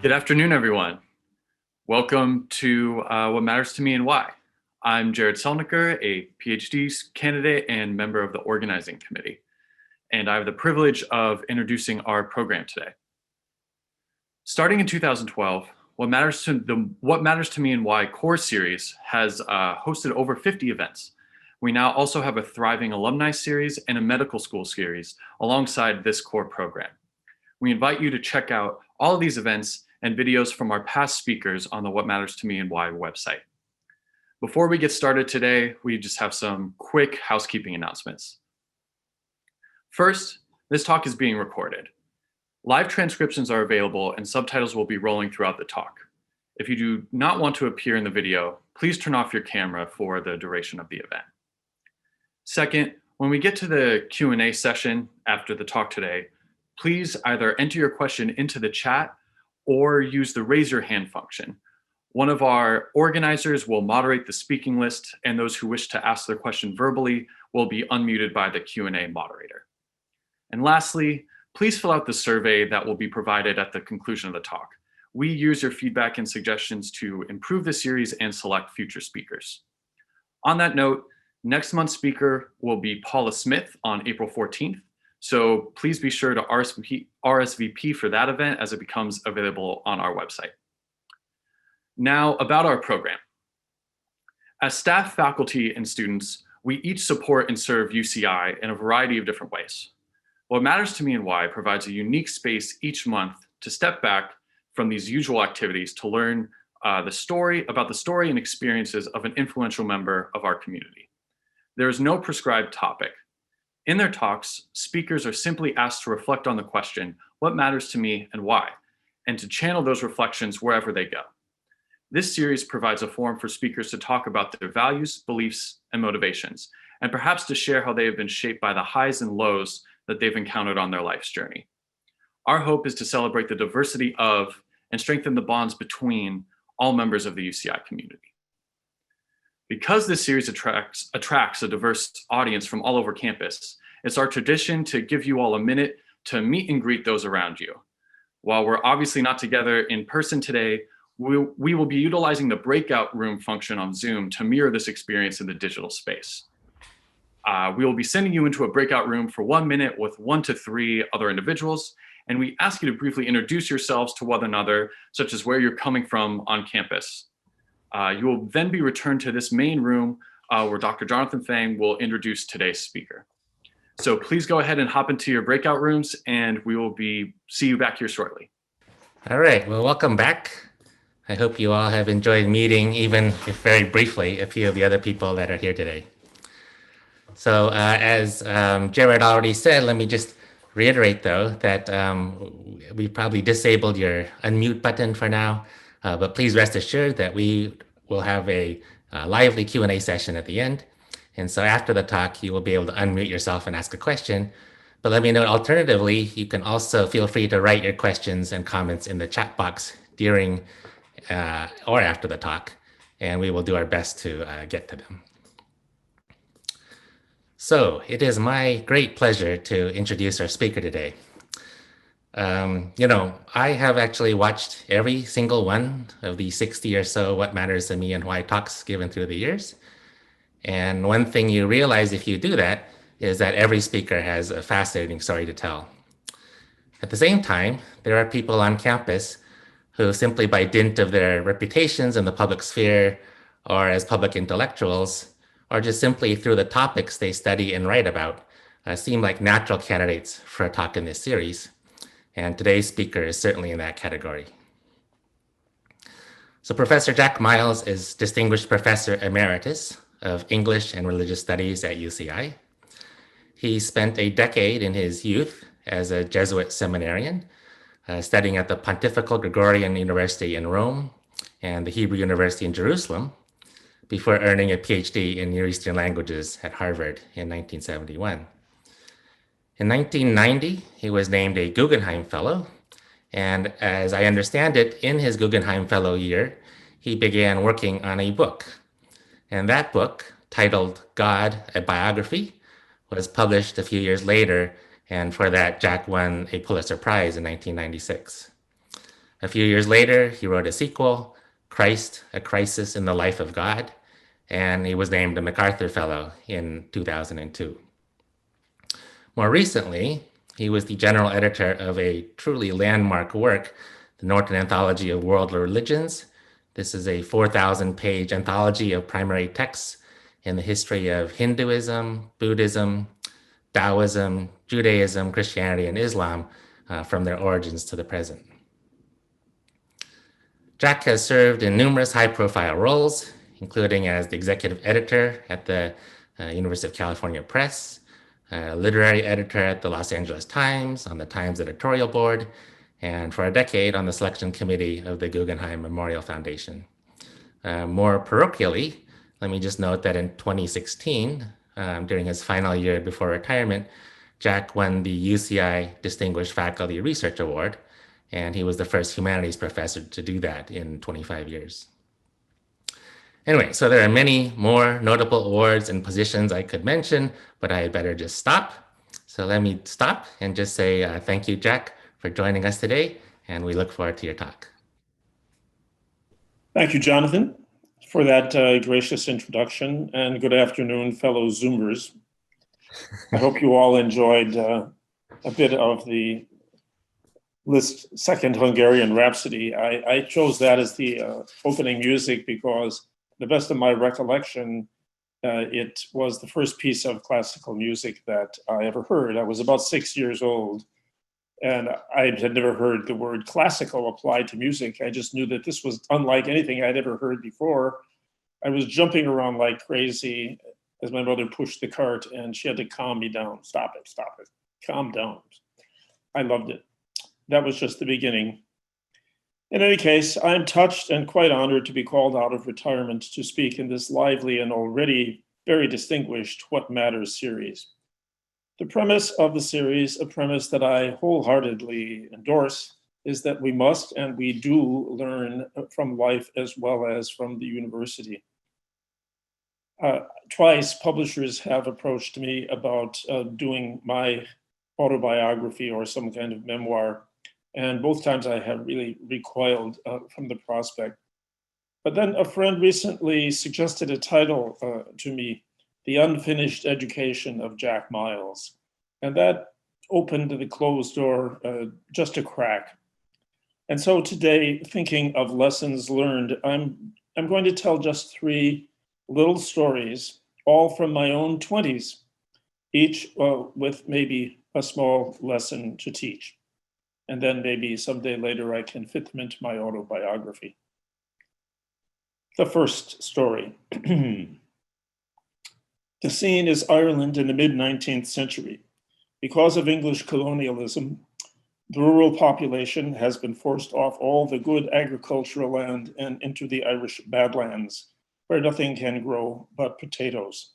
Good afternoon, everyone. Welcome to What Matters to Me and Why. I'm Jared Selnicker, a PhD candidate and member of the organizing committee, and I have the privilege of introducing our program today. Starting in 2012, What Matters to Me and Why core series has hosted over 50 events. We now also have a thriving alumni series and a medical school series alongside this core program. We invite you to check out all of these events and videos from our past speakers on the What Matters to Me and Why website. Before we get started today, we just have some quick housekeeping announcements. First, this talk is being recorded. Live transcriptions are available and subtitles will be rolling throughout the talk. If you do not want to appear in the video, please turn off your camera for the duration of the event. Second, when we get to the Q&A session after the talk today, please either enter your question into the chat or use the raise your hand function. One of our organizers will moderate the speaking list, and those who wish to ask their question verbally will be unmuted by the Q&A moderator. And lastly, please fill out the survey that will be provided at the conclusion of the talk. We use your feedback and suggestions to improve the series and select future speakers. On that note, next month's speaker will be Paula Smith on April 14th. So please be sure to RSVP for that event as it becomes available on our website. Now about our program. As staff, faculty, and students, we each support and serve UCI in a variety of different ways. What Matters to Me and Why provides a unique space each month to step back from these usual activities to learn about the story and experiences of an influential member of our community. There is no prescribed topic. In their talks, speakers are simply asked to reflect on the question, what matters to me and why, and to channel those reflections wherever they go. This series provides a forum for speakers to talk about their values, beliefs, and motivations, and perhaps to share how they have been shaped by the highs and lows that they've encountered on their life's journey. Our hope is to celebrate the diversity of and strengthen the bonds between all members of the UCI community. Because this series attracts a diverse audience from all over campus, it's our tradition to give you all a minute to meet and greet those around you. While we're obviously not together in person today, we will be utilizing the breakout room function on Zoom to mirror this experience in the digital space. We will be sending you into a breakout room for 1 minute with 1 to 3 other individuals, and we ask you to briefly introduce yourselves to one another, such as where you're coming from on campus. You will then be returned to this main room where Dr. Jonathan Fang will introduce today's speaker. So please go ahead and hop into your breakout rooms and we will see you back here shortly. All right, well, welcome back. I hope you all have enjoyed meeting, even if very briefly, a few of the other people that are here today. So as Jared already said, let me just reiterate though that we probably disabled your unmute button for now. But please rest assured that we will have a lively Q&A session at the end. And so after the talk, you will be able to unmute yourself and ask a question. But let me know, alternatively, you can also feel free to write your questions and comments in the chat box during or after the talk, and we will do our best to get to them. So it is my great pleasure to introduce our speaker today. I have actually watched every single one of the 60 or so What Matters to Me and Why talks given through the years. And one thing you realize if you do that is that every speaker has a fascinating story to tell. At the same time, there are people on campus who simply by dint of their reputations in the public sphere or as public intellectuals, or just simply through the topics they study and write about, seem like natural candidates for a talk in this series. And today's speaker is certainly in that category. So Professor Jack Miles is Distinguished Professor Emeritus of English and Religious Studies at UCI. He spent a decade in his youth as a Jesuit seminarian, studying at the Pontifical Gregorian University in Rome and the Hebrew University in Jerusalem, before earning a PhD in Near Eastern languages at Harvard in 1971. In 1990, he was named a Guggenheim Fellow, and as I understand it, in his Guggenheim Fellow year, he began working on a book. And that book, titled God, a Biography, was published a few years later, and for that, Jack won a Pulitzer Prize in 1996. A few years later, he wrote a sequel, Christ, A Crisis in the Life of God, and he was named a MacArthur Fellow in 2002. More recently, he was the general editor of a truly landmark work, the Norton Anthology of World Religions. This is a 4,000-page anthology of primary texts in the history of Hinduism, Buddhism, Taoism, Judaism, Christianity, and Islam from their origins to the present. Jack has served in numerous high-profile roles, including as the executive editor at the University of California Press, literary editor at the Los Angeles Times, on the Times editorial board, and for a decade on the selection committee of the Guggenheim Memorial Foundation. More parochially, let me just note that in 2016, during his final year before retirement, Jack won the UCI Distinguished Faculty Research Award, and he was the first humanities professor to do that in 25 years. Anyway, so there are many more notable awards and positions I could mention, but I had better just stop. So let me stop and just say thank you, Jack, for joining us today, and we look forward to your talk. Thank you, Jonathan, for that gracious introduction, and good afternoon, fellow Zoomers. I hope you all enjoyed a bit of the Liszt's Second Hungarian Rhapsody. I chose that as the opening music because, to the best of my recollection, it was the first piece of classical music that I ever heard. I was about 6 years old, and I had never heard the word classical applied to music. I just knew that this was unlike anything I'd ever heard before. I was jumping around like crazy as my mother pushed the cart, and she had to calm me down. Stop it, calm down. I loved it. That was just the beginning. In any case, I'm touched and quite honored to be called out of retirement to speak in this lively and already very distinguished What Matters series. The premise of the series, a premise that I wholeheartedly endorse, is that we must and we do learn from life as well as from the university. Twice, publishers have approached me about doing my autobiography or some kind of memoir, and both times I have really recoiled from the prospect. But then a friend recently suggested a title to me, The Unfinished Education of Jack Miles. And that opened the closed door just a crack. And so today, thinking of lessons learned, I'm going to tell just 3 little stories, all from my own 20s, each with maybe a small lesson to teach. And then maybe someday later I can fit them into my autobiography. The first story. The scene is Ireland in the mid-19th century. Because of English colonialism, the rural population has been forced off all the good agricultural land and into the Irish Badlands, where nothing can grow but potatoes.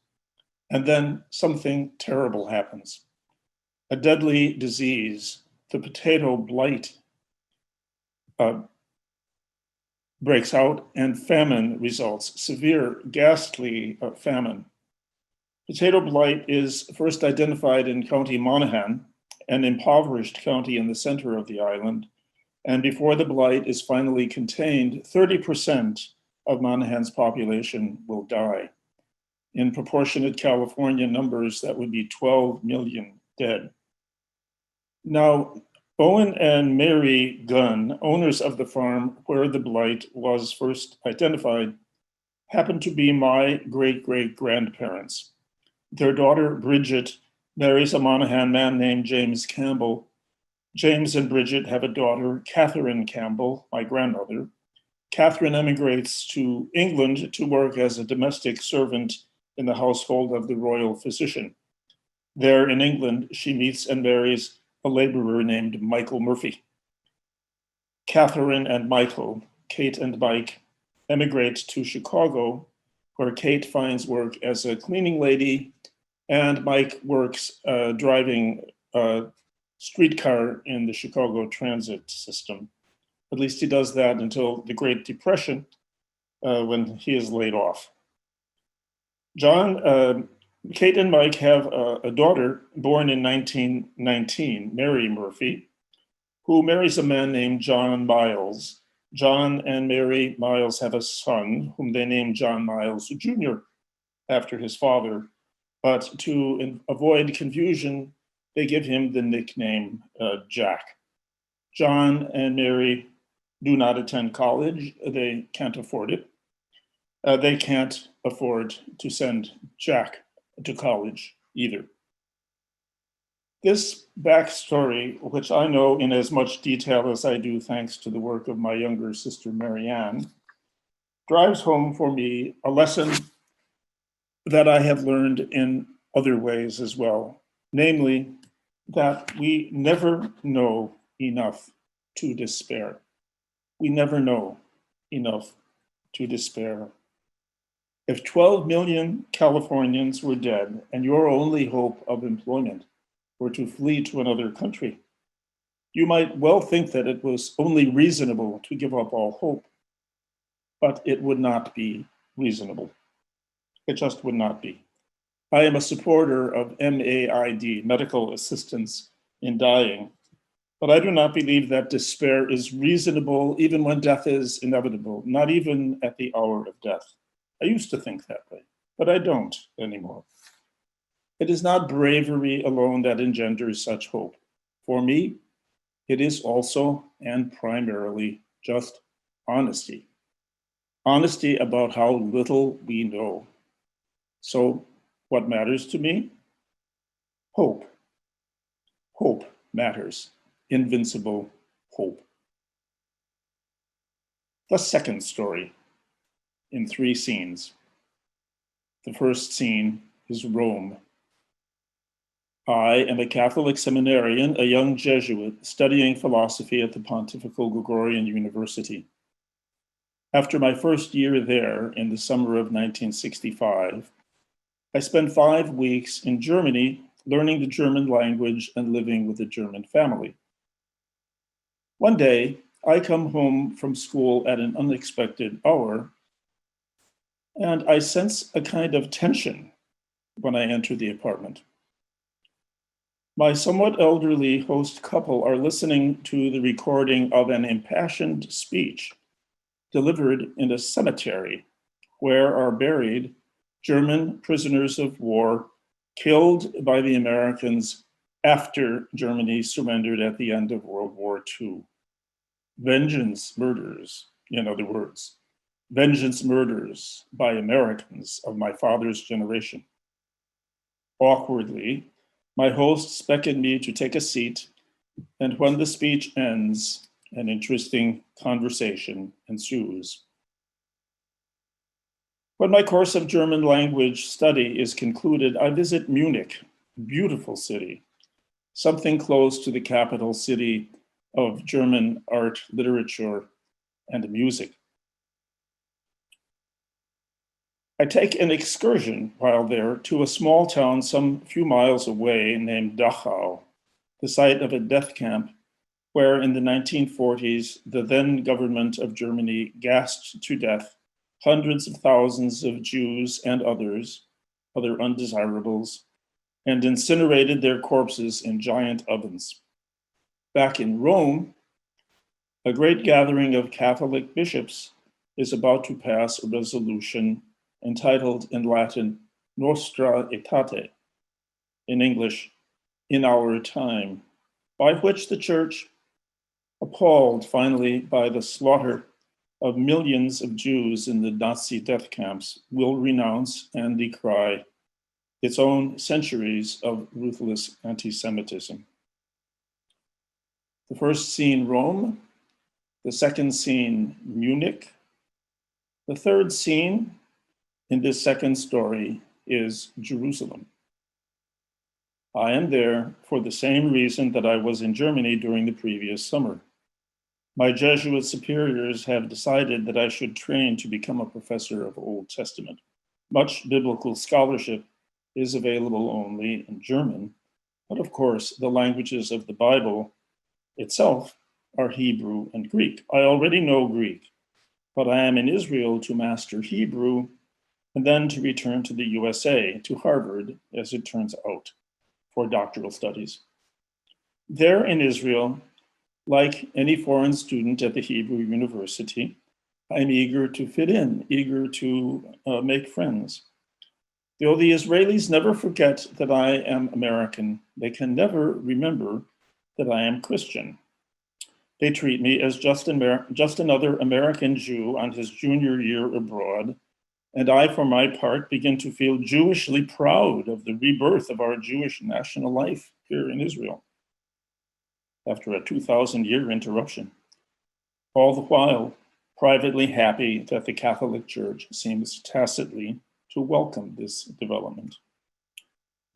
And then something terrible happens. A deadly disease, the potato blight, breaks out, and famine results, severe, ghastly famine. Potato blight is first identified in County Monaghan, an impoverished county in the center of the island. And before the blight is finally contained, 30% of Monaghan's population will die. In proportionate California numbers, that would be 12 million dead. Now, Owen and Mary Gunn, owners of the farm where the blight was first identified, happen to be my great-great-grandparents. Their daughter, Bridget, marries a Monaghan man named James Campbell. James and Bridget have a daughter, Catherine Campbell, my grandmother. Catherine emigrates to England to work as a domestic servant in the household of the royal physician. There in England, she meets and marries a laborer named Michael Murphy. Catherine and Michael, Kate and Mike, emigrate to Chicago, where Kate finds work as a cleaning lady, and Mike works driving a streetcar in the Chicago transit system. At least he does that until the Great Depression, when he is laid off. Kate and Mike have a daughter born in 1919, Mary Murphy. who marries a man named John Miles. John and Mary Miles have a son whom they name John Miles Jr. after his father. But to avoid confusion, they give him the nickname Jack. John and Mary do not attend college. They can't afford it. They can't afford to send Jack to college either. This backstory, which I know in as much detail as I do thanks to the work of my younger sister, Marianne, drives home for me a lesson that I have learned in other ways as well, namely that we never know enough to despair. We never know enough to despair. If 12 million Californians were dead and your only hope of employment were to flee to another country, you might well think that it was only reasonable to give up all hope, but it would not be reasonable. It just would not be. I am a supporter of MAID, medical assistance in dying, but I do not believe that despair is reasonable even when death is inevitable, not even at the hour of death. I used to think that way, but I don't anymore. It is not bravery alone that engenders such hope. For me, it is also and primarily just honesty. Honesty about how little we know. So, what matters to me? Hope. Hope matters. Invincible hope. The second story in 3 scenes. The first scene is Rome. I am a Catholic seminarian, a young Jesuit studying philosophy at the Pontifical Gregorian University. After my first year there in the summer of 1965, I spent 5 weeks in Germany learning the German language and living with a German family. One day, I come home from school at an unexpected hour, and I sense a kind of tension when I enter the apartment. My somewhat elderly host couple are listening to the recording of an impassioned speech delivered in a cemetery where are buried German prisoners of war killed by the Americans after Germany surrendered at the end of World War II. Vengeance murders, in other words, vengeance murders by Americans of my father's generation. Awkwardly, my hosts beckon me to take a seat, and when the speech ends, an interesting conversation ensues. When my course of German language study is concluded, I visit Munich, a beautiful city, something close to the capital city of German art, literature, and music. I take an excursion while there to a small town some few miles away named Dachau, the site of a death camp where in the 1940s, the then government of Germany gassed to death hundreds of thousands of Jews and other undesirables, and incinerated their corpses in giant ovens. Back in Rome, a great gathering of Catholic bishops is about to pass a resolution entitled in Latin, Nostra Aetate, in English, In Our Time, by which the Church, appalled finally by the slaughter of millions of Jews in the Nazi death camps, will renounce and decry its own centuries of ruthless anti-Semitism. The first scene, Rome. The second scene, Munich. The third scene in this second story is Jerusalem. I am there for the same reason that I was in Germany during the previous summer. My Jesuit superiors have decided that I should train to become a professor of Old Testament. Much biblical scholarship is available only in German, but of course, the languages of the Bible itself are Hebrew and Greek. I already know Greek, but I am in Israel to master Hebrew and then to return to the USA, to Harvard, as it turns out, for doctoral studies. There in Israel, Like any foreign student at the Hebrew University, I'm eager to fit in, eager to make friends. Though the Israelis never forget that I am American, they can never remember that I am Christian. They treat me as just another American Jew on his junior year abroad, and I, for my part, begin to feel Jewishly proud of the rebirth of our Jewish national life here in Israel after a 2,000-year interruption. All the while, privately happy that the Catholic Church seems tacitly to welcome this development.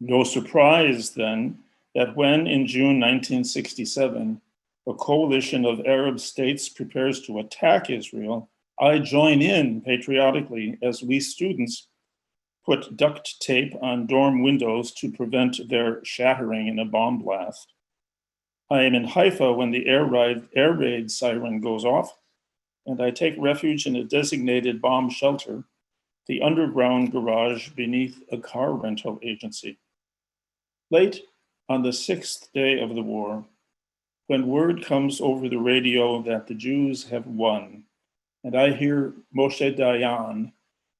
No surprise, then, that when in June 1967, a coalition of Arab states prepares to attack Israel, I join in patriotically as we students put duct tape on dorm windows to prevent their shattering in a bomb blast. I am in Haifa when the air raid siren goes off, and I take refuge in a designated bomb shelter, the underground garage beneath a car rental agency. Late on the 6th day of the war, when word comes over the radio that the Jews have won, and I hear Moshe Dayan,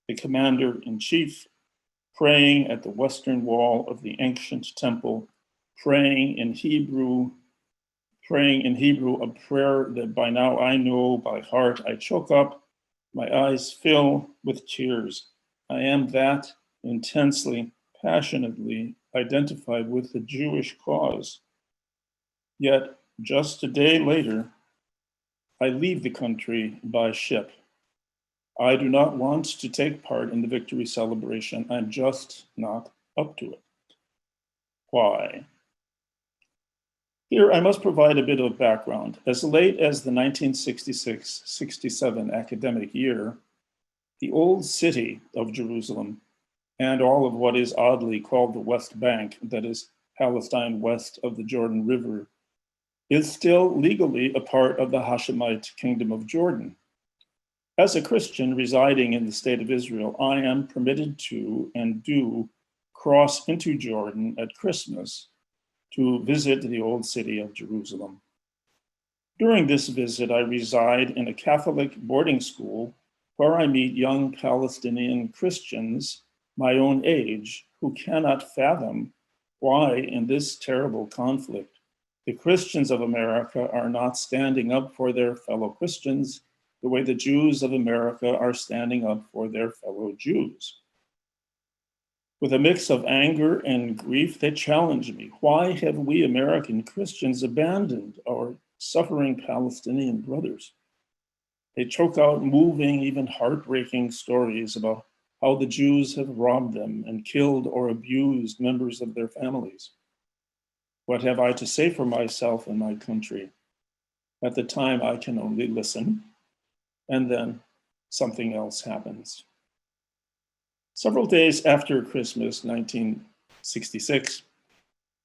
the commander-in-chief, praying at the western wall of the ancient temple, praying in Hebrew a prayer that by now I know by heart, I choke up, my eyes fill with tears. I am that intensely, passionately identified with the Jewish cause. Yet, just a day later, I leave the country by ship. I do not want to take part in the victory celebration. I'm just not up to it. Why? Here, I must provide a bit of background. As late as the 1966-67 academic year, the old city of Jerusalem and all of what is oddly called the West Bank, that is Palestine west of the Jordan River, is still legally a part of the Hashemite Kingdom of Jordan. As a Christian residing in the state of Israel, I am permitted to and do cross into Jordan at Christmas to visit the old city of Jerusalem. During this visit, I reside in a Catholic boarding school where I meet young Palestinian Christians my own age who cannot fathom why, in this terrible conflict, the Christians of America are not standing up for their fellow Christians the way the Jews of America are standing up for their fellow Jews. With a mix of anger and grief, they challenge me. Why have we American Christians abandoned our suffering Palestinian brothers? They choke out moving, even heartbreaking stories about how the Jews have robbed them and killed or abused members of their families. What have I to say for myself and my country? At the time, I can only listen, and then something else happens. Several days after Christmas, 1966,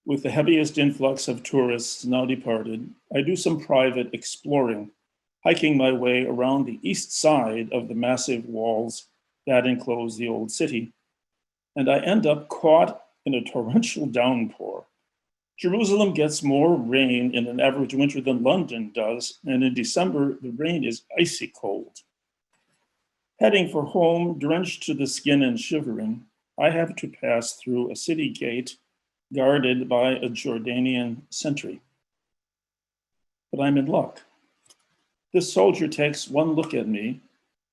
with the heaviest influx of tourists now departed, I do some private exploring, hiking my way around the east side of the massive walls that enclose the old city, and I end up caught in a torrential downpour. Jerusalem gets more rain in an average winter than London does, and in December, the rain is icy cold. Heading for home, drenched to the skin and shivering, I have to pass through a city gate guarded by a Jordanian sentry. But I'm in luck. This soldier takes one look at me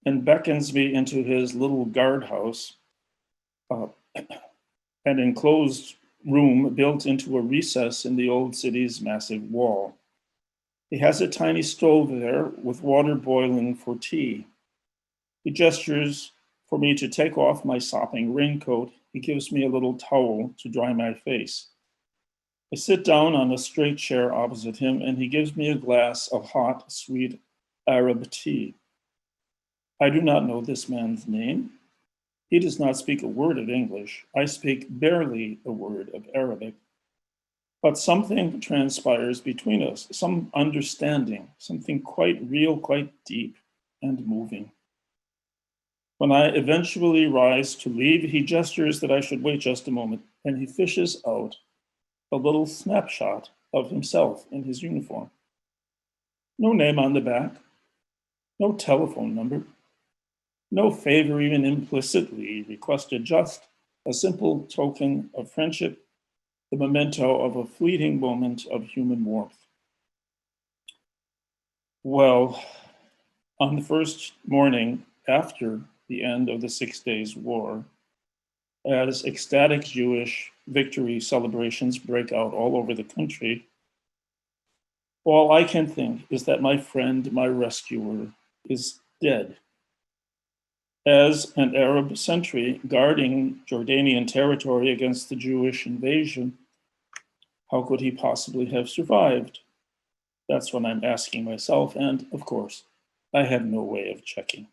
and beckons me into his little guardhouse, an enclosed room built into a recess in the old city's massive wall. He has a tiny stove there with water boiling for tea. He gestures for me to take off my sopping raincoat. He gives me a little towel to dry my face. I sit down on a straight chair opposite him, and he gives me a glass of hot, sweet Arab tea. I do not know this man's name. He does not speak a word of English. I speak barely a word of Arabic. But something transpires between us, some understanding, something quite real, quite deep and moving. When I eventually rise to leave, he gestures that I should wait just a moment, and he fishes out a little snapshot of himself in his uniform. No name on the back, no telephone number, no favor even implicitly requested, just a simple token of friendship, the memento of a fleeting moment of human warmth. Well, on the first morning after the end of the 6 Days War, as ecstatic Jewish victory celebrations break out all over the country, all I can think is that my friend, my rescuer, is dead. As an Arab sentry guarding Jordanian territory against the Jewish invasion, how could he possibly have survived? That's what I'm asking myself, and of course, I have no way of checking.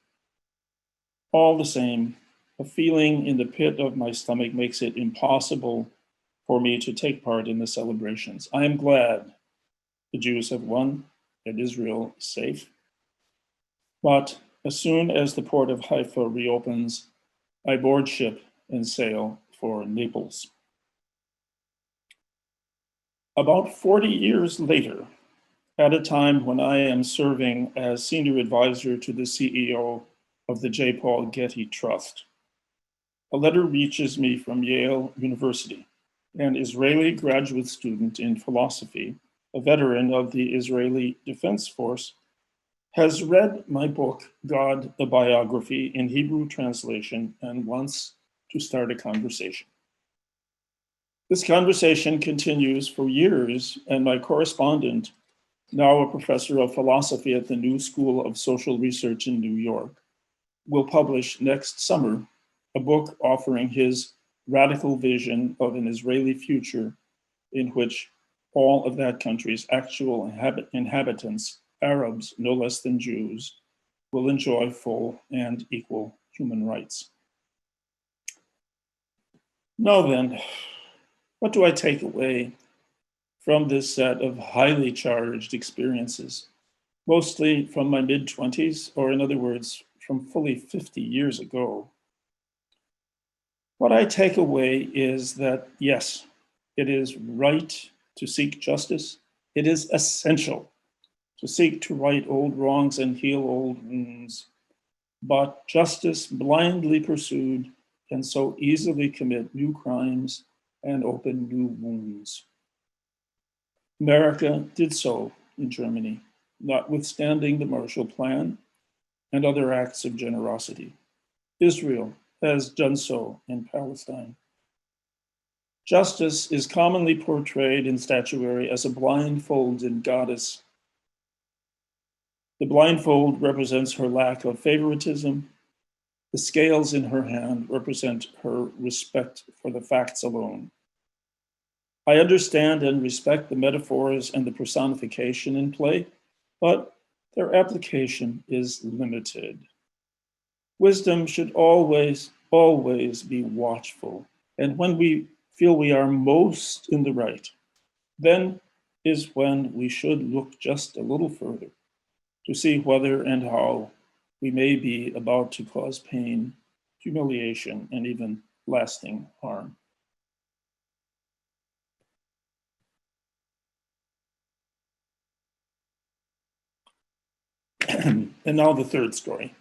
All the same, a feeling in the pit of my stomach makes it impossible for me to take part in the celebrations. I am glad the Jews have won and Israel is safe. But as soon as the port of Haifa reopens, I board ship and sail for Naples. About 40 years later, at a time when I am serving as senior advisor to the CEO of the J. Paul Getty Trust, a letter reaches me from Yale University, an Israeli graduate student in philosophy, a veteran of the Israeli Defense Force, has read my book, God, a Biography, in Hebrew translation and wants to start a conversation. This conversation continues for years, and my correspondent, now a professor of philosophy at the New School of Social Research in New York, will publish next summer a book offering his radical vision of an Israeli future in which all of that country's actual inhabitants, Arabs no less than Jews, will enjoy full and equal human rights. Now then, what do I take away from this set of highly charged experiences, mostly from my mid-20s, or in other words, from fully 50 years ago? What I take away is that, yes, it is right to seek justice. It is essential to seek to right old wrongs and heal old wounds. But justice blindly pursued can so easily commit new crimes and open new wounds. America did so in Germany, notwithstanding the Marshall Plan and other acts of generosity. Israel has done so in Palestine. Justice is commonly portrayed in statuary as a blindfolded goddess. The blindfold represents her lack of favoritism. The scales in her hand represent her respect for the facts alone. I understand and respect the metaphors and the personification in play, but their application is limited. Wisdom should always be watchful. And when we feel we are most in the right, then is when we should look just a little further to see whether and how we may be about to cause pain, humiliation, and even lasting harm. And now the third story.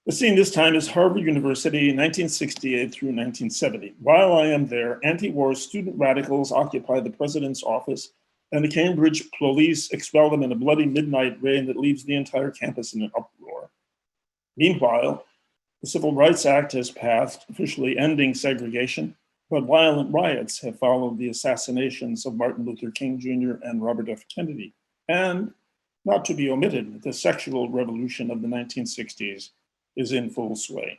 The scene this time is Harvard University, 1968 through 1970. While I am there, anti-war student radicals occupy the president's office, and the Cambridge police expel them in a bloody midnight rain that leaves the entire campus in an uproar. Meanwhile, the Civil Rights Act has passed, officially ending segregation, but violent riots have followed the assassinations of Martin Luther King Jr. and Robert F. Kennedy. And, not to be omitted, the sexual revolution of the 1960s is in full sway.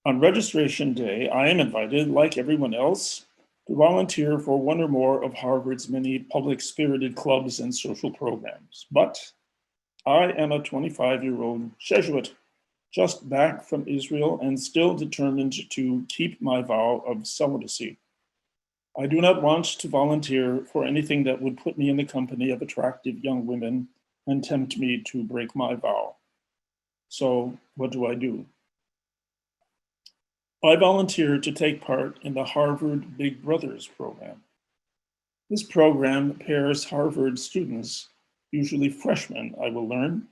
On registration day, I am invited, like everyone else, to volunteer for one or more of Harvard's many public-spirited clubs and social programs. But I am a 25-year-old Jesuit, just back from Israel and still determined to keep my vow of celibacy. I do not want to volunteer for anything that would put me in the company of attractive young women and tempt me to break my vow. So what do? I volunteered to take part in the Harvard Big Brothers program. This program pairs Harvard students, usually freshmen, I will learn,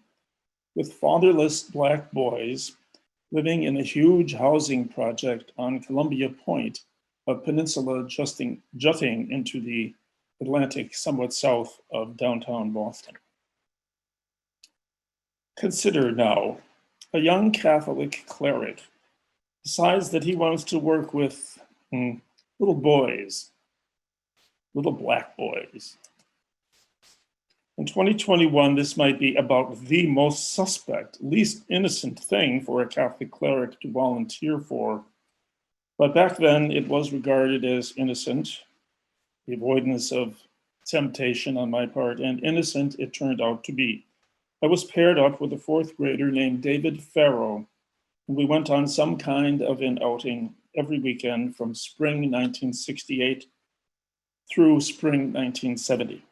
with fatherless Black boys living in a huge housing project on Columbia Point, a peninsula jutting into the Atlantic somewhat south of downtown Boston. Consider now, a young Catholic cleric decides that he wants to work with little boys, little Black boys. In 2021, this might be about the most suspect, least innocent thing for a Catholic cleric to volunteer for. But back then, it was regarded as innocent, the avoidance of temptation on my part, and innocent it turned out to be. I was paired up with a fourth grader named David Farrow, and we went on some kind of an outing every weekend from spring 1968 through spring 1970.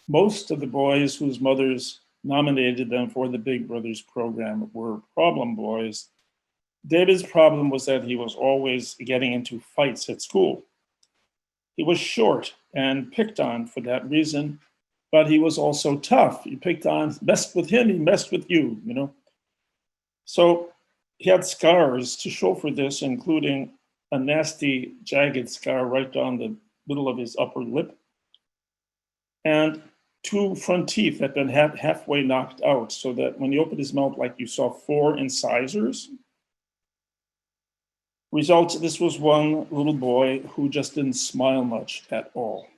Most of the boys whose mothers nominated them for the Big Brothers program were problem boys. David's problem was that he was always getting into fights at school. He was short and picked on for that reason, but he was also tough. You picked on, messed with him, he messed with you, you know? So he had scars to show for this, including a nasty, jagged scar right down the middle of his upper lip, and two front teeth that had been halfway knocked out, so that when he opened his mouth, like you saw 4 incisors. Result, this was one little boy who just didn't smile much at all.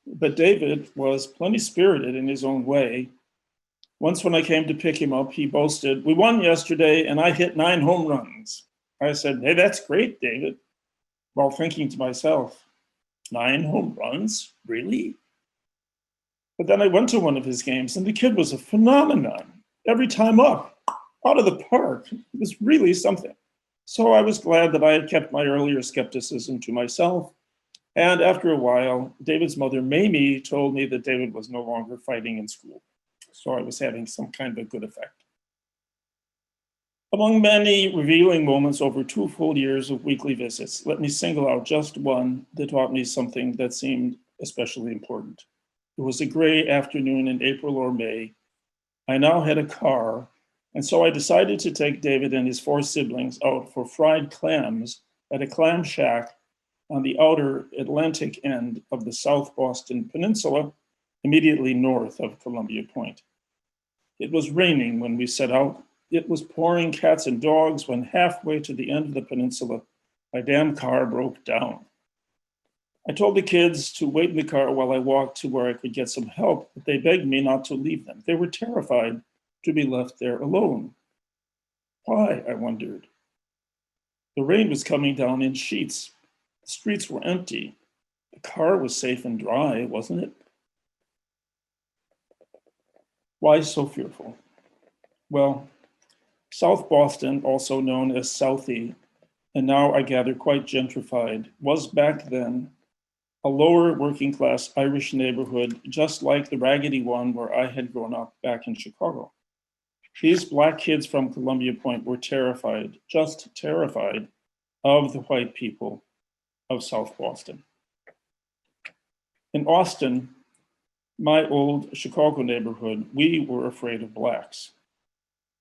But David was plenty spirited in his own way. Once when I came to pick him up, he boasted, "We won yesterday and I hit 9 home runs." I said, "Hey, that's great, David." While thinking to myself, 9 home runs, really? But then I went to one of his games and the kid was a phenomenon. Every time up, out of the park. It was really something. So I was glad that I had kept my earlier skepticism to myself. And after a while, David's mother, Mamie, told me that David was no longer fighting in school. So I was having some kind of a good effect. Among many revealing moments over 2 full years of weekly visits, let me single out just one that taught me something that seemed especially important. It was a gray afternoon in April or May. I now had a car, and so I decided to take David and his 4 siblings out for fried clams at a clam shack on the outer Atlantic end of the South Boston Peninsula, immediately north of Columbia Point. It was raining when we set out. It was pouring cats and dogs when halfway to the end of the peninsula, my damn car broke down. I told the kids to wait in the car while I walked to where I could get some help, but they begged me not to leave them. They were terrified to be left there alone. Why, I wondered. The rain was coming down in sheets. The streets were empty. The car was safe and dry, wasn't it? Why so fearful? Well, South Boston, also known as Southie, and now I gather quite gentrified, was back then a lower working class Irish neighborhood, just like the raggedy one where I had grown up back in Chicago. These Black kids from Columbia Point were terrified, just terrified, of the white people of South Boston. In Austin, my old Chicago neighborhood, we were afraid of Blacks.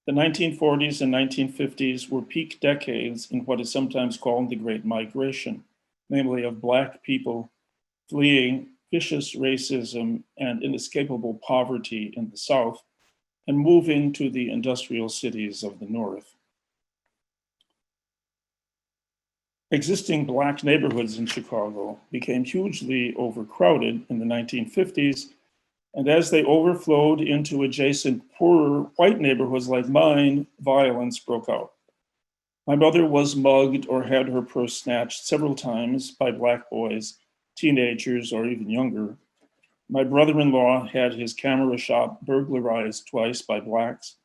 The 1940s and 1950s were peak decades in what is sometimes called the Great Migration, namely of Black people fleeing vicious racism and inescapable poverty in the South and moving to the industrial cities of the North. Existing Black neighborhoods in Chicago became hugely overcrowded in the 1950s, and as they overflowed into adjacent poorer white neighborhoods like mine, violence broke out. My mother was mugged or had her purse snatched several times by Black boys, teenagers or even younger. My brother-in-law had his camera shop burglarized twice by Blacks.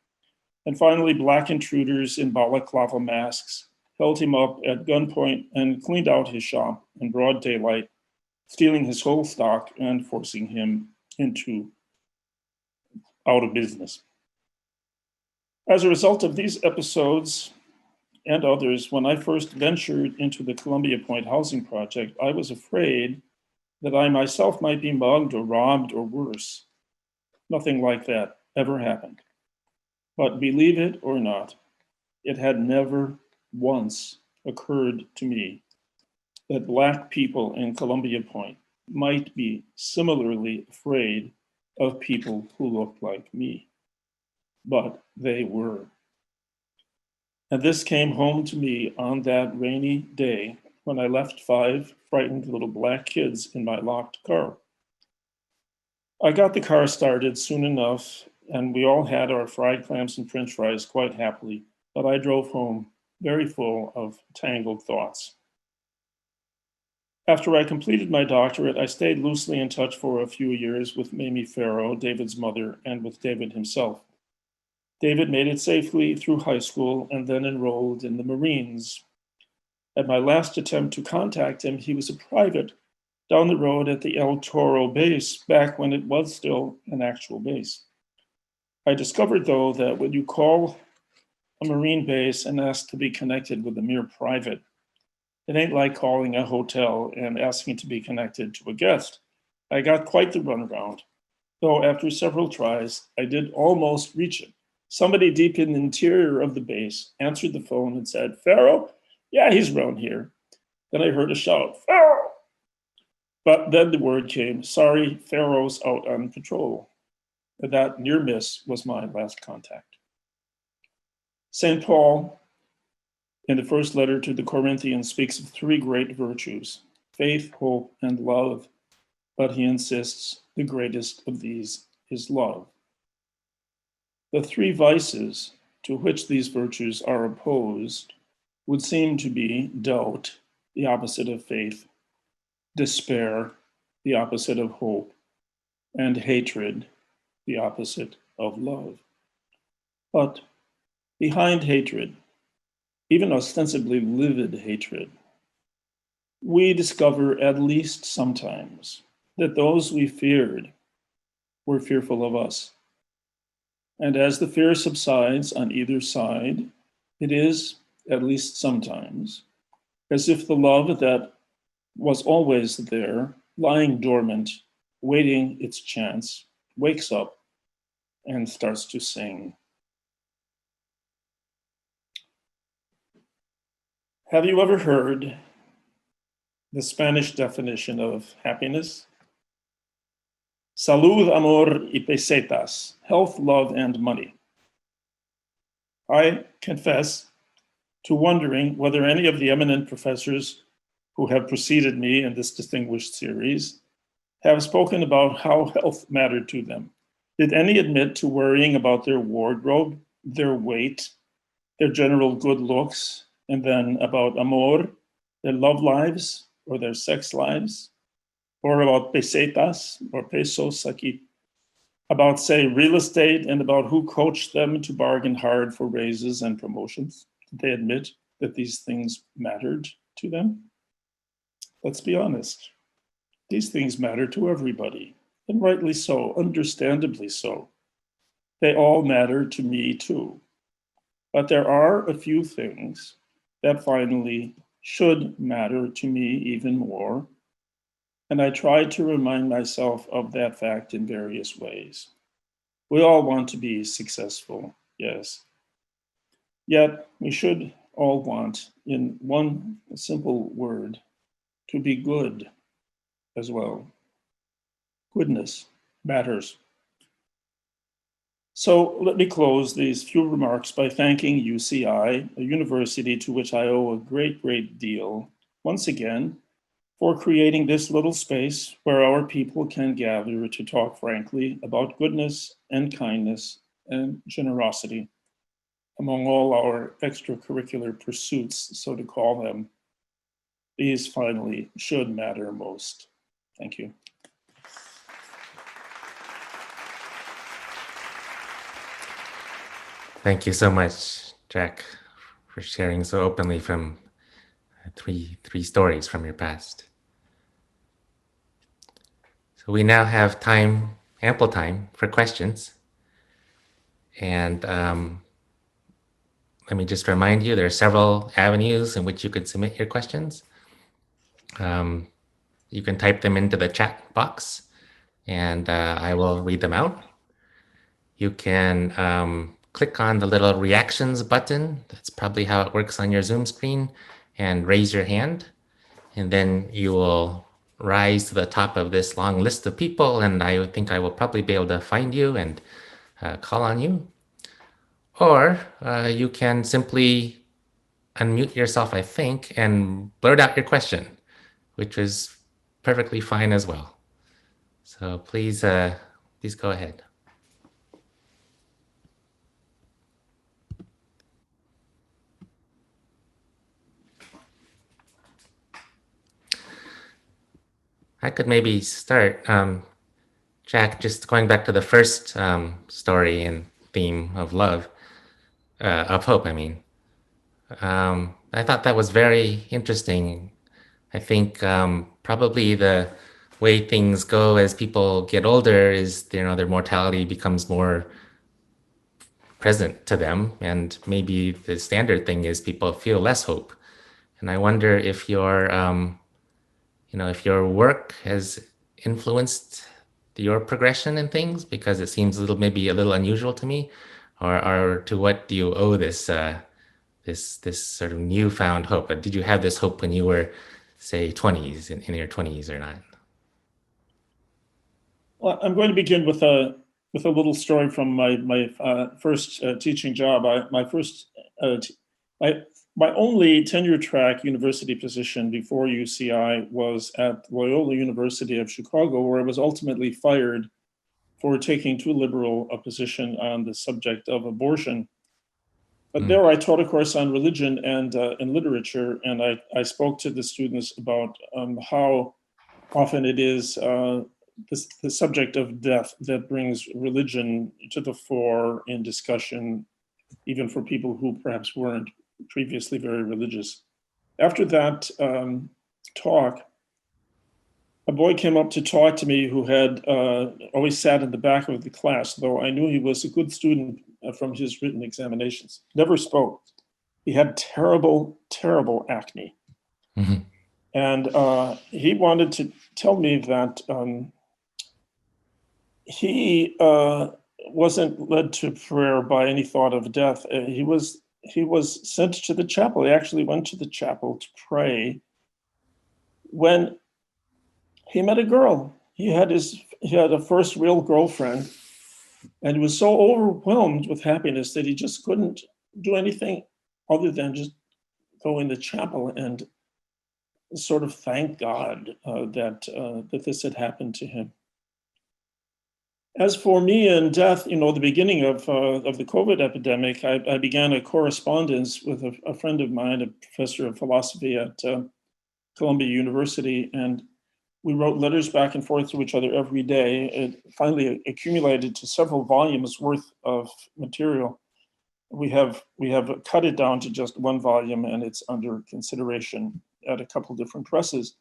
And finally, Black intruders in balaclava masks held him up at gunpoint and cleaned out his shop in broad daylight, stealing his whole stock and forcing him out of business. As a result of these episodes and others, when I first ventured into the Columbia Point housing project, I was afraid that I myself might be mugged or robbed or worse. Nothing like that ever happened. But believe it or not, it had never once occurred to me that Black people in Columbia Point might be similarly afraid of people who looked like me. But they were. And this came home to me on that rainy day when I left 5 frightened little Black kids in my locked car. I got the car started soon enough, and we all had our fried clams and french fries quite happily, but I drove home very full of tangled thoughts. After I completed my doctorate, I stayed loosely in touch for a few years with Mamie Farrow, David's mother, and with David himself. David made it safely through high school and then enrolled in the Marines. At my last attempt to contact him, he was a private down the road at the El Toro base, back when it was still an actual base. I discovered, though, that when you call a Marine base and ask to be connected with a mere private, it ain't like calling a hotel and asking to be connected to a guest. I got quite the runaround, though after several tries, I did almost reach it. Somebody deep in the interior of the base answered the phone and said, "Farrow? Yeah, he's around here." Then I heard a shout, "Farrow!" But then the word came, "Sorry, Farrow's out on patrol." And that near miss was my last contact. St. Paul, in the first letter to the Corinthians, speaks of 3 great virtues, faith, hope, and love. But he insists the greatest of these is love. The 3 vices to which these virtues are opposed would seem to be doubt, the opposite of faith, despair, the opposite of hope, and hatred, the opposite of love. But behind hatred, even ostensibly livid hatred, we discover, at least sometimes, that those we feared were fearful of us. And as the fear subsides on either side, it is, at least sometimes, as if the love that was always there, lying dormant, waiting its chance, wakes up and starts to sing. Have you ever heard the Spanish definition of happiness? Salud, amor y pesetas, health, love, and money. I confess to wondering whether any of the eminent professors who have preceded me in this distinguished series have spoken about how health mattered to them. Did any admit to worrying about their wardrobe, their weight, their general good looks, and then about amor, their love lives or their sex lives, or about pesetas or pesos aquí, about, say, real estate and about who coached them to bargain hard for raises and promotions? Did they admit that these things mattered to them? Let's be honest. These things matter to everybody, and rightly so, understandably so. They all matter to me too. But there are a few things that finally should matter to me even more, and I try to remind myself of that fact in various ways. We all want to be successful, yes. Yet we should all want, in one simple word, to be good as well. Goodness matters. So let me close these few remarks by thanking UCI, a university to which I owe a great, great deal, once again, for creating this little space where our people can gather to talk frankly about goodness and kindness and generosity among all our extracurricular pursuits, so to call them. These finally should matter most. Thank you. Thank you so much, Jack, for sharing so openly from three stories from your past. So we now have time, ample time for questions. And let me just remind you, there are several avenues in which you could submit your questions. You can type them into the chat box, and I will read them out. You can click on the little reactions button. That's probably how it works on your Zoom screen, and raise your hand. And then you will rise to the top of this long list of people, and I think I will probably be able to find you and call on you. Or you can simply unmute yourself, I think, and blurt out your question, which is perfectly fine as well. So please go ahead. I could maybe start, Jack, just going back to the first story and theme of love, of hope, I mean. I thought that was very interesting. I think probably the way things go as people get older is, their mortality becomes more present to them, and maybe the standard thing is people feel less hope. And I wonder if if your work has influenced your progression in things, because it seems maybe a little unusual to me, or to what do you owe this this sort of newfound hope? Did you have this hope when you were, say, 20s, in your 20s, or not? Well, I'm going to begin with a little story from my first teaching job. My only tenure track university position before UCI was at Loyola University of Chicago, where I was ultimately fired for taking too liberal a position on the subject of abortion. But there I taught a course on religion and literature, and I spoke to the students about how often it is the subject of death that brings religion to the fore in discussion, even for people who perhaps weren't previously very religious. After that talk, a boy came up to talk to me who had always sat in the back of the class, though I knew he was a good student from his written examinations. Never spoke. He had terrible, terrible acne. Mm-hmm. And he wanted to tell me that he wasn't led to prayer by any thought of death. He was sent to the chapel. He actually went to the chapel to pray when he met a girl. He had a first real girlfriend, and he was so overwhelmed with happiness that he just couldn't do anything other than just go in the chapel and sort of thank God that this had happened to him. As for me and death, the beginning of the COVID epidemic, I began a correspondence with a friend of mine, a professor of philosophy at Columbia University, and we wrote letters back and forth to each other every day. It finally accumulated to several volumes worth of material. We have cut it down to just one volume, and it's under consideration at a couple different presses.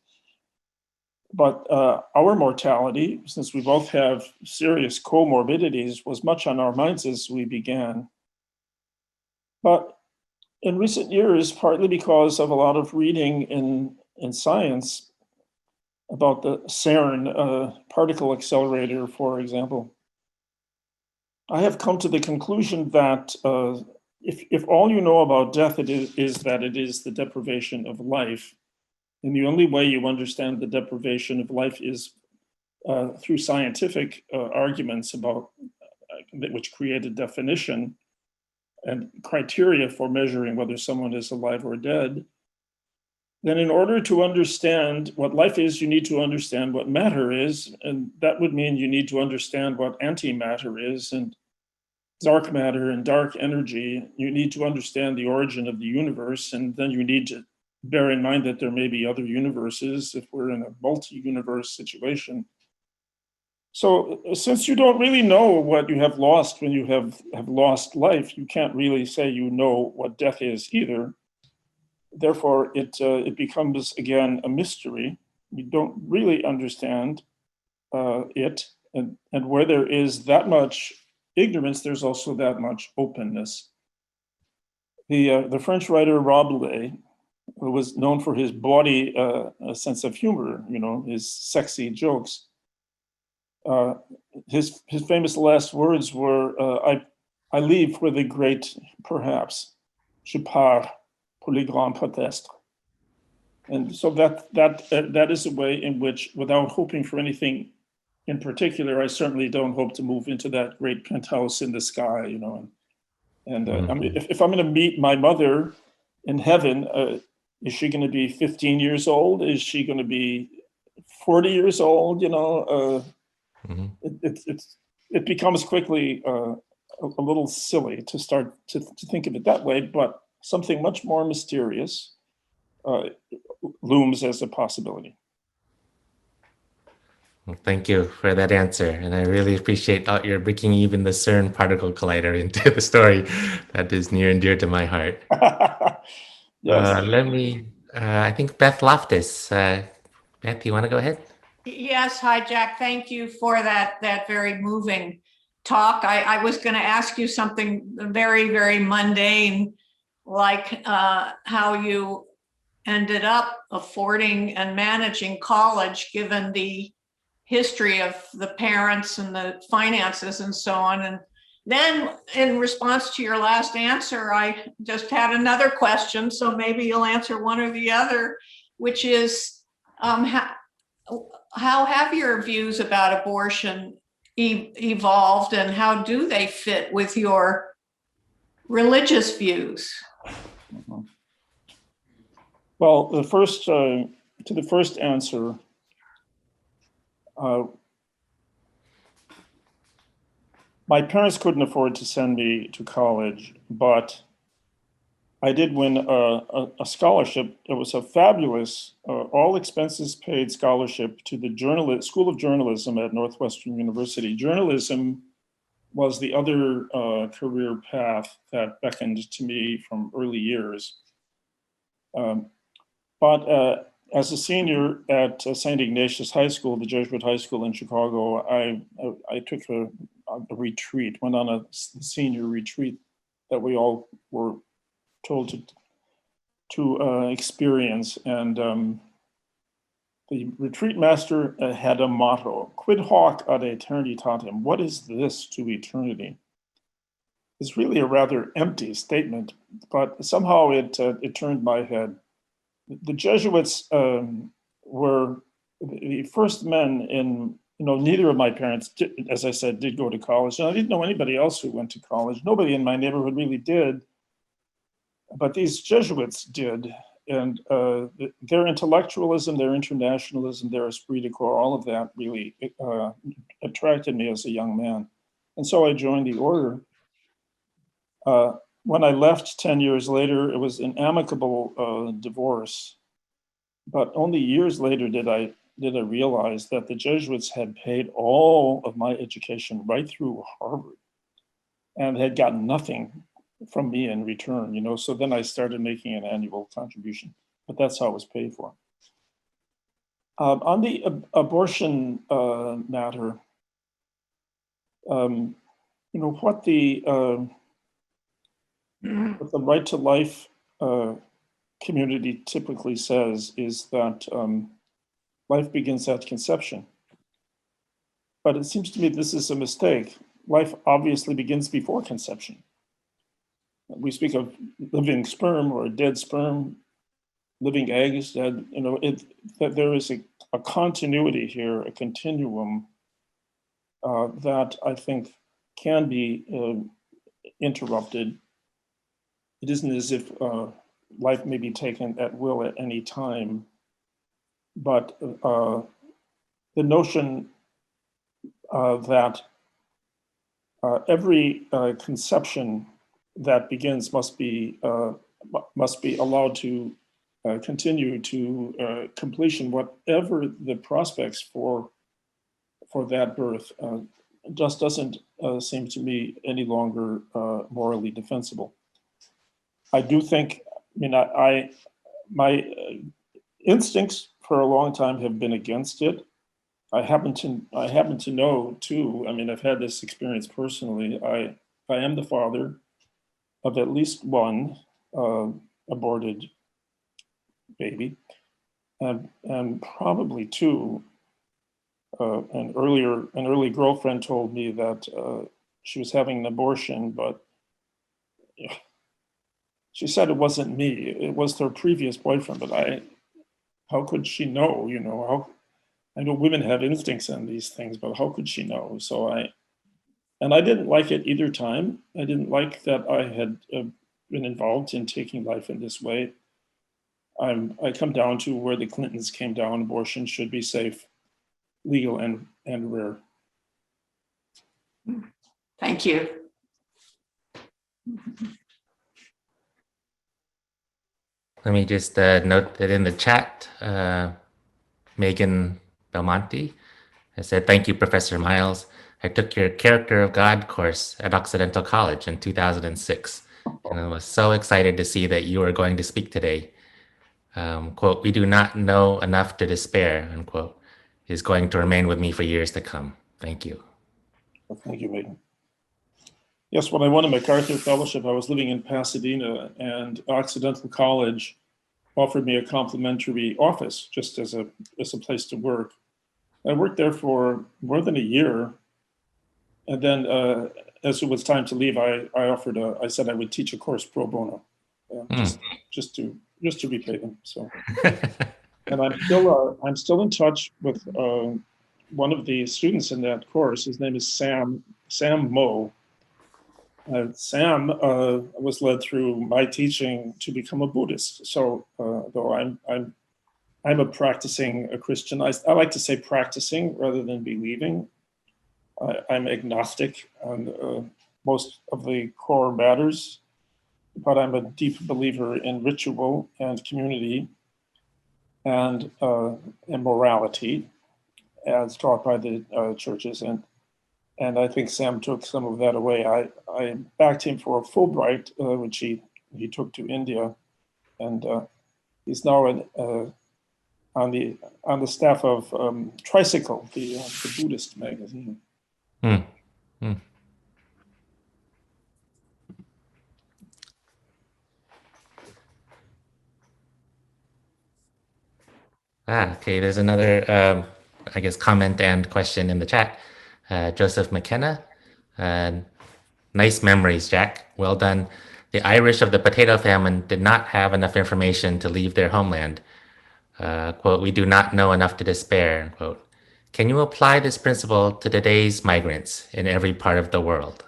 But our mortality, since we both have serious comorbidities, was much on our minds as we began. But in recent years, partly because of a lot of reading in science about the CERN particle accelerator, for example, I have come to the conclusion that if all you know about death is that it is the deprivation of life, and the only way you understand the deprivation of life is through scientific arguments about which create a definition and criteria for measuring whether someone is alive or dead, then in order to understand what life is, you need to understand what matter is. And that would mean you need to understand what antimatter is and dark matter and dark energy. You need to understand the origin of the universe, and then you need to bear in mind that there may be other universes if we're in a multi-universe situation. So since you don't really know what you have lost when you have lost life, you can't really say you know what death is either. Therefore, it becomes, again, a mystery. You don't really understand it. And where there is that much ignorance, there's also that much openness. The French writer Rabelais who was known for his bawdy sense of humor, his sexy jokes. His famous last words were, I leave for the great perhaps, je pars pour les grands peut-être. And so that is a way in which, without hoping for anything in particular, I certainly don't hope to move into that great penthouse in the sky, I mean, if I'm going to meet my mother in heaven, is she going to be 15 years old? Is she going to be 40 years old? It becomes quickly a little silly to start to think of it that way, but something much more mysterious looms as a possibility. Well, thank you for that answer. And I really appreciate you're bringing even the CERN particle collider into the story. That is near and dear to my heart. Yes. I think Beth Loftus. Beth, you want to go ahead? Yes, hi, Jack. Thank you for that very moving talk. I was going to ask you something very, very mundane, like how you ended up affording and managing college, given the history of the parents and the finances and so on. And then in response to your last answer, I just had another question, so maybe you'll answer one or the other, which is how have your views about abortion evolved, and how do they fit with your religious views? Well, to the first answer, my parents couldn't afford to send me to college, but I did win a scholarship. It was a fabulous, all expenses paid scholarship to the School of Journalism at Northwestern University. Journalism was the other career path that beckoned to me from early years. But as a senior at St. Ignatius High School, the Jesuit high school in Chicago, I took a retreat, went on a senior retreat that we all were told to experience. And the retreat master had a motto, quid hoc ad aeternitatem. What is this to eternity? It's really a rather empty statement, but somehow it turned my head. The Jesuits were the first men in, neither of my parents, as I said, did go to college. And I didn't know anybody else who went to college. Nobody in my neighborhood really did. But these Jesuits did. And their intellectualism, their internationalism, their esprit de corps, all of that really attracted me as a young man. And so I joined the order. When I left 10 years later, it was an amicable divorce. But only years later did I realize that the Jesuits had paid all of my education right through Harvard and had gotten nothing from me in return, So then I started making an annual contribution, but that's how it was paid for. On the abortion matter, what the right to life community typically says is that life begins at conception. But it seems to me this is a mistake. Life obviously begins before conception. We speak of living sperm or dead sperm, living eggs, that there is a continuity here, a continuum that I think can be interrupted. It isn't as if life may be taken at will at any time, but the notion that every conception that begins must be allowed to continue to completion, whatever the prospects for that birth, just doesn't seem to me any longer morally defensible. I do think, my instincts for a long time have been against it. I happen to know too, I've had this experience personally. I am the father of at least one aborted baby. And probably two, an early girlfriend told me that she was having an abortion, but she said it wasn't me, it was her previous boyfriend, but how could she know, I know women have instincts on these things, but how could she know? And I didn't like it either time. I didn't like that I had been involved in taking life in this way. I come down to where the Clintons came down, abortion should be safe, legal, and rare. Thank you. Let me just note that in the chat, Megan Belmonte has said, "Thank you, Professor Miles. I took your Character of God course at Occidental College in 2006, and I was so excited to see that you are going to speak today. Quote, we do not know enough to despair, unquote, is going to remain with me for years to come. Thank you." Well, thank you, Megan. Yes, when I won a MacArthur Fellowship, I was living in Pasadena, and Occidental College offered me a complimentary office just as a place to work. I worked there for more than a year, and then as it was time to leave, I said I would teach a course pro bono, just to repay them. So, and I'm still in touch with one of the students in that course. His name is Sam Moe. Sam was led through my teaching to become a Buddhist. So though I'm a practicing Christian, I like to say practicing rather than believing. I'm agnostic on most of the core matters, but I'm a deep believer in ritual and community and morality as taught by the churches. And I think Sam took some of that away. I backed him for a Fulbright, which he took to India, and he's now on the staff of Tricycle, the Buddhist magazine. Okay, there's another, I guess, comment and question in the chat. Joseph McKenna, nice memories, Jack. Well done. The Irish of the potato famine did not have enough information to leave their homeland. Quote, we do not know enough to despair, unquote. Can you apply this principle to today's migrants in every part of the world?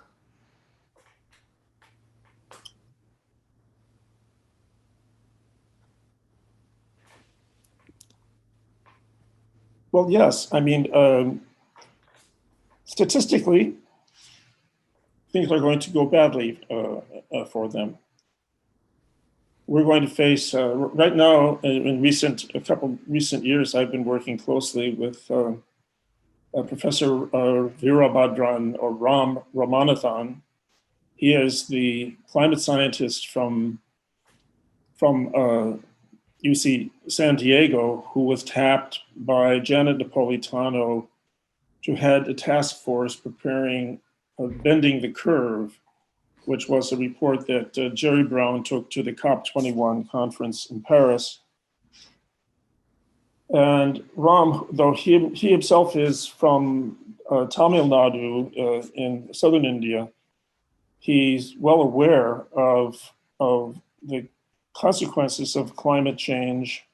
Well, yes. I mean, statistically, things are going to go badly for them. We're going to face, right now, in a couple recent years, I've been working closely with Professor Veerabhadran or Ram Ramanathan. He is the climate scientist from UC San Diego, who was tapped by Janet Napolitano to head a task force preparing Bending the Curve, which was a report that Jerry Brown took to the COP21 conference in Paris. And Ram, though he himself is from Tamil Nadu in southern India, he's well aware of the consequences of climate change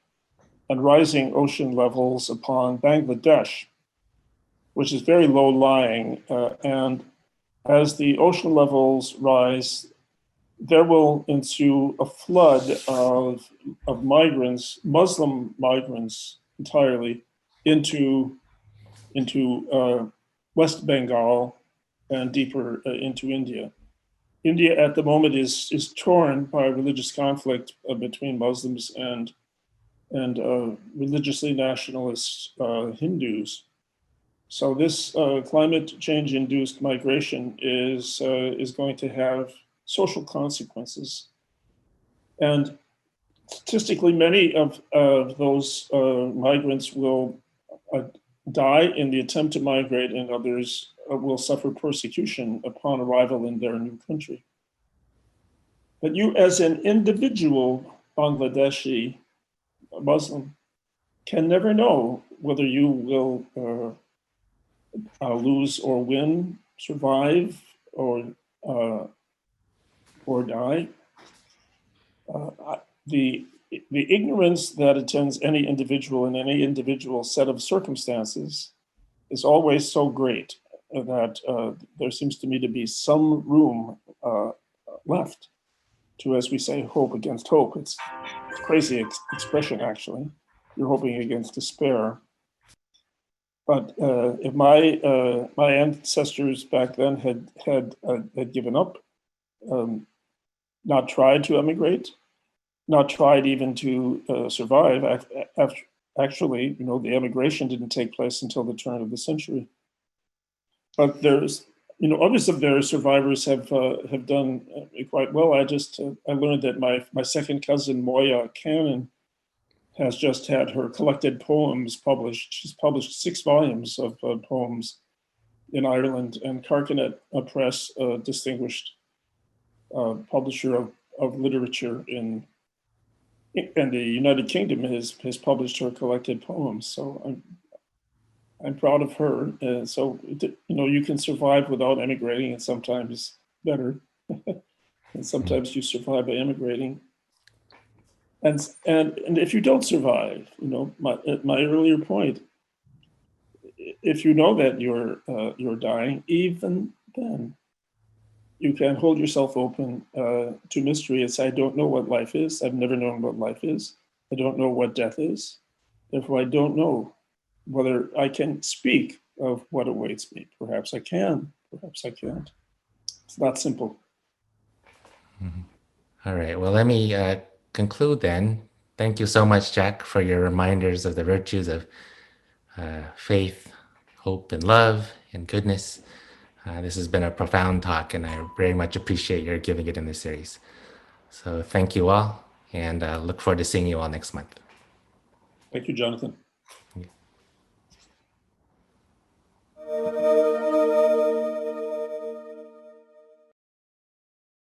and rising ocean levels upon Bangladesh, which is very low-lying. And as the ocean levels rise, there will ensue a flood of migrants, Muslim migrants entirely, into West Bengal and deeper into India. India at the moment is torn by religious conflict between Muslims and religiously nationalist Hindus. So this climate change-induced migration is going to have social consequences, and statistically, many of those migrants will die in the attempt to migrate, and others will suffer persecution upon arrival in their new country. But you, as an individual Bangladeshi, a Muslim, can never know whether you will lose or win, survive or die. The ignorance that attends any individual in any individual set of circumstances is always so great that there seems to me to be some room left to, as we say, hope against hope. It's a crazy expression, actually. You're hoping against despair. But if my ancestors back then had given up, not tried to emigrate, not tried even to survive. Actually, the emigration didn't take place until the turn of the century. But there's, others of their survivors have done quite well. I learned that my second cousin Moya Cannon has just had her collected poems published. She's published 6 volumes of poems in Ireland, and Carcanet Press, a distinguished publisher of literature in the United Kingdom, has published her collected poems. So I'm proud of her. So you can survive without emigrating, and sometimes better, and sometimes you survive by emigrating. And if you don't survive, my earlier point, if you know that you're dying, even then, you can hold yourself open to mystery. It's, I don't know what life is. I've never known what life is. I don't know what death is. Therefore, I don't know whether I can speak of what awaits me. Perhaps I can, perhaps I can't. It's not simple. Mm-hmm. All right, well, let me conclude then. Thank you so much, Jack, for your reminders of the virtues of faith, hope, and love, and goodness. This has been a profound talk, and I very much appreciate your giving it in this series. So thank you all, and look forward to seeing you all next month. Thank you, Jonathan. Yeah.